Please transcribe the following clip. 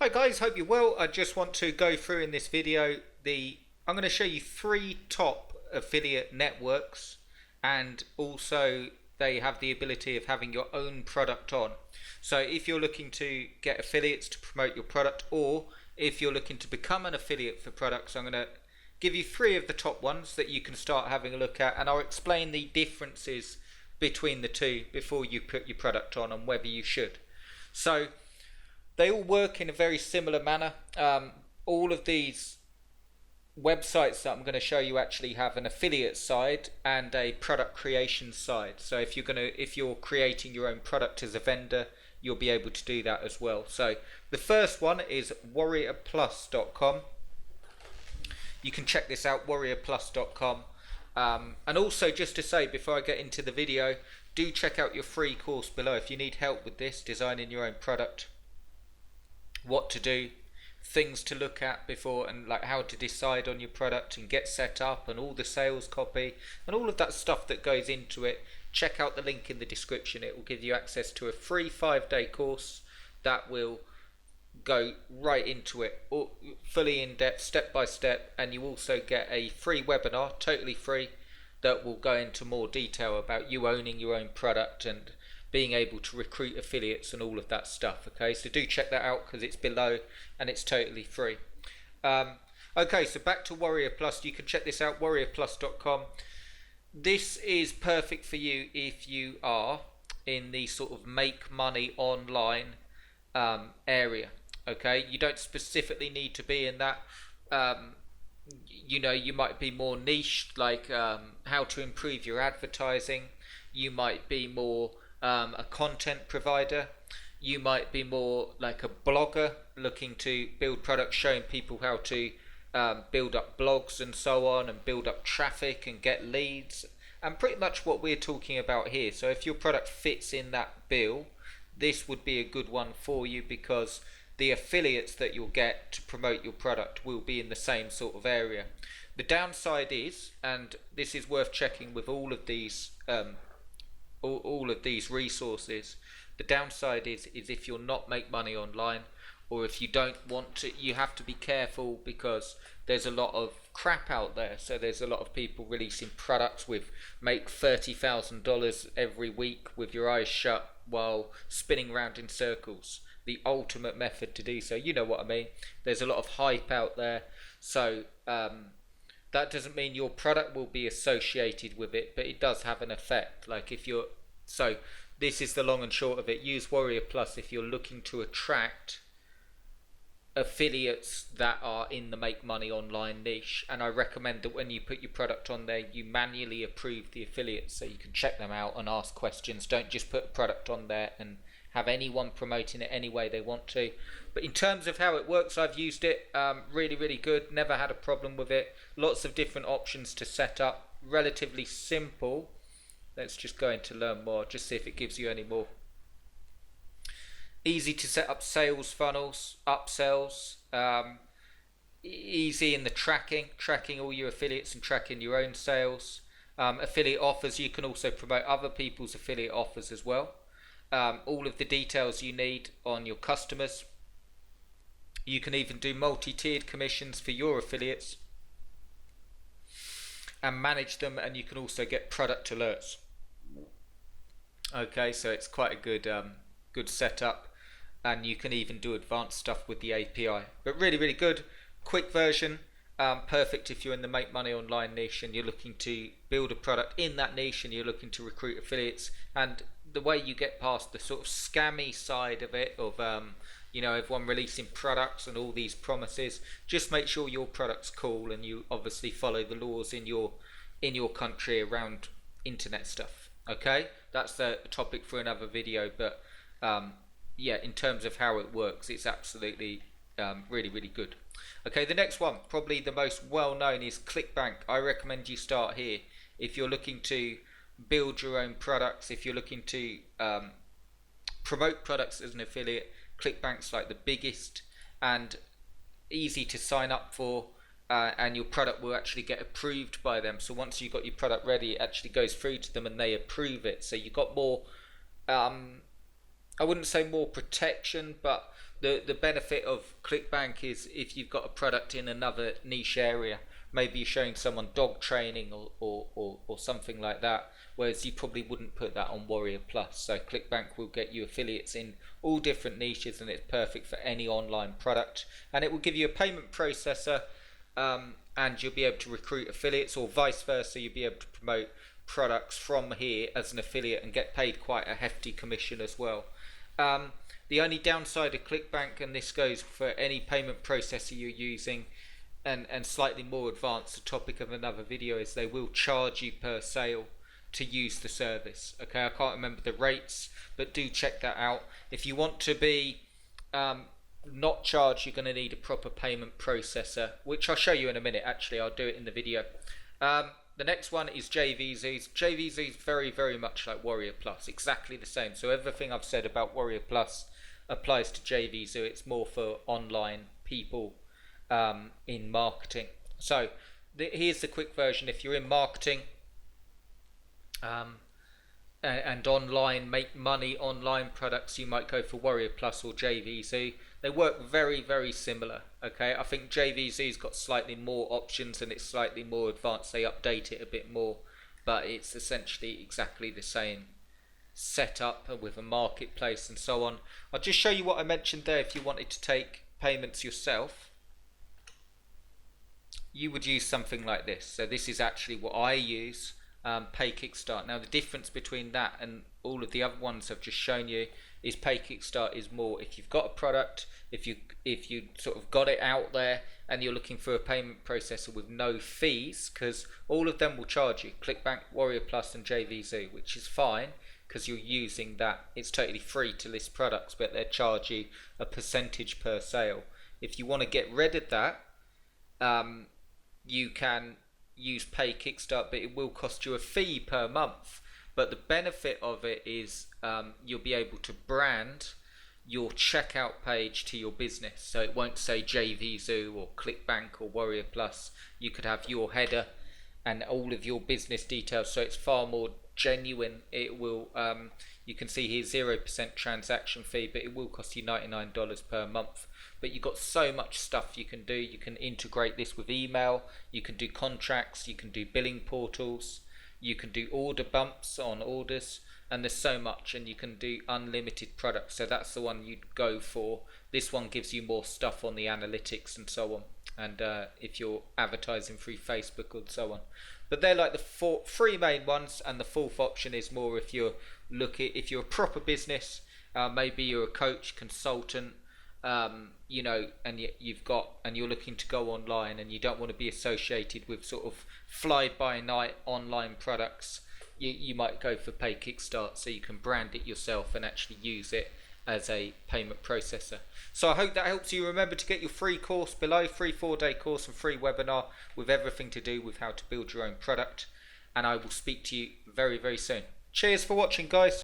Hi guys, hope you're well. I just want to go through in this video I'm going to show you three top affiliate networks, and also they have the ability of having your own product on. So if you're looking to get affiliates to promote your product, or if you're looking to become an affiliate for products, I'm going to give you three of the top ones that you can start having a look at, and I'll explain the differences between the two before you put your product on and whether you should. So they all work in a very similar manner. All of these websites that I'm going to show you actually have an affiliate side and a product creation side. So if you're creating your own product as a vendor, you'll be able to do that as well. So the first one is warriorplus.com. You can check this out, warriorplus.com. And also, just to say before I get into the video, do check out your free course below if you need help with this, designing your own product, what to do, things to look at before, and like how to decide on your product and get set up, and all the sales copy and all of that stuff that goes into it. Check out the link in the description. It will give you access to a free 5-day course that will go right into it, fully in depth, step by step, and you also get a free webinar, totally free, that will go into more detail about you owning your own product and being able to recruit affiliates and all of that stuff. Okay, so do check that out because it's below and it's totally free. Okay, so back to Warrior Plus. You can check this out, warriorplus.com. This is perfect for you if you are in the sort of make money online area. Okay, you don't specifically need to be in that. You might be more niche, like how to improve your advertising. You might be more a content provider. You might be more like a blogger looking to build products, showing people how to build up blogs and so on, and build up traffic and get leads, and pretty much what we're talking about here. So if your product fits in that bill, this would be a good one for you, because the affiliates that you'll get to promote your product will be in the same sort of area. The downside is, and this is worth checking with all of these resources, the downside is if you're not make money online, or if you don't want to, you have to be careful, because there's a lot of crap out there. So there's a lot of people releasing products with make $30,000 every week with your eyes shut while spinning around in circles. The ultimate method to do so, you know what I mean. There's a lot of hype out there, so that doesn't mean your product will be associated with it, but it does have an effect. Like so this is the long and short of it. Use Warrior Plus if you're looking to attract affiliates that are in the make money online niche, and I recommend that when you put your product on there, you manually approve the affiliates so you can check them out and ask questions. Don't just put a product on there and have anyone promoting it any way they want to. But in terms of how it works, I've used it, really good, never had a problem with it. Lots of different options to set up, relatively simple. Let's just go into learn more, just see if it gives you any more. Easy to set up sales funnels, upsells, easy in the tracking all your affiliates and tracking your own sales. Affiliate offers, you can also promote other people's affiliate offers as well. All of the details you need on your customers. You can even do multi-tiered commissions for your affiliates and manage them, and you can also get product alerts. Okay, so it's quite a good setup, and you can even do advanced stuff with the API. But really good, quick version. Perfect if you're in the make money online niche and you're looking to build a product in that niche and you're looking to recruit affiliates. And the way you get past the sort of scammy side of it, of everyone releasing products and all these promises, just make sure your product's cool and you obviously follow the laws in your country around internet stuff. Okay, that's the topic for another video, but yeah, in terms of how it works, it's absolutely really good. Okay, the next one, probably the most well known, is ClickBank. I recommend you start here if you're looking to build your own products, if you're looking to promote products as an affiliate. ClickBank's like the biggest and easy to sign up for, and your product will actually get approved by them. So once you've got your product ready, it actually goes through to them and they approve it. So you've got more I wouldn't say more protection, but the benefit of ClickBank is if you've got a product in another niche area, maybe you're showing someone dog training or something like that, whereas you probably wouldn't put that on Warrior Plus. So ClickBank will get you affiliates in all different niches, and it's perfect for any online product. And it will give you a payment processor, and you'll be able to recruit affiliates, or vice versa. You'll be able to promote products from here as an affiliate and get paid quite a hefty commission as well. The only downside of ClickBank, and this goes for any payment processor you're using, and slightly more advanced, the topic of another video, is they will charge you per sale to use the service. Okay, I can't remember the rates, but do check that out. If you want to be not charged, you're going to need a proper payment processor, which I'll show you in a minute. Actually, I'll do it in the video. The next one is JVZoo. JVZoo is very much like Warrior Plus, exactly the same. So everything I've said about Warrior Plus applies to JVZoo. It's more for online people in marketing. So here's the quick version. If you're in marketing and online, make money online products, you might go for Warrior Plus or JVZoo. They work very similar. Okay, I think JVZoo's got slightly more options and it's slightly more advanced. They update it a bit more, but it's essentially exactly the same setup with a marketplace and so on. I'll just show you what I mentioned there. If you wanted to take payments yourself, you would use something like this. So this is actually what I use. Pay Kickstart. Now the difference between that and all of the other ones I've just shown you is Pay Kickstart is more if you've got a product, if you sort of got it out there and you're looking for a payment processor with no fees, because all of them will charge you, ClickBank, Warrior Plus and JVZoo, which is fine because you're using that. It's totally free to list products, but they charge you a percentage per sale. If you want to get rid of that, you can use Pay Kickstart, but it will cost you a fee per month. But the benefit of it is you'll be able to brand your checkout page to your business, so it won't say JVZoo or ClickBank or Warrior Plus. You could have your header and all of your business details, so it's far more genuine. It will you can see here 0% transaction fee, but it will cost you $99 per month. But you've got so much stuff you can do. You can integrate this with email, you can do contracts, you can do billing portals, you can do order bumps on orders, and there's so much. And you can do unlimited products, so that's the one you'd go for. This one gives you more stuff on the analytics and so on, and if you're advertising through Facebook and so on. But they're like the three main ones, and the fourth option is more if you're if you're a proper business, maybe you're a coach, consultant, you know, and you're looking to go online and you don't want to be associated with sort of fly-by-night online products. You might go for Pay Kickstart, so you can brand it yourself and actually use it as a payment processor. So I hope that helps you. Remember to get your free course below, free 4-day course and free webinar with everything to do with how to build your own product, and I will speak to you very soon. Cheers for watching, guys.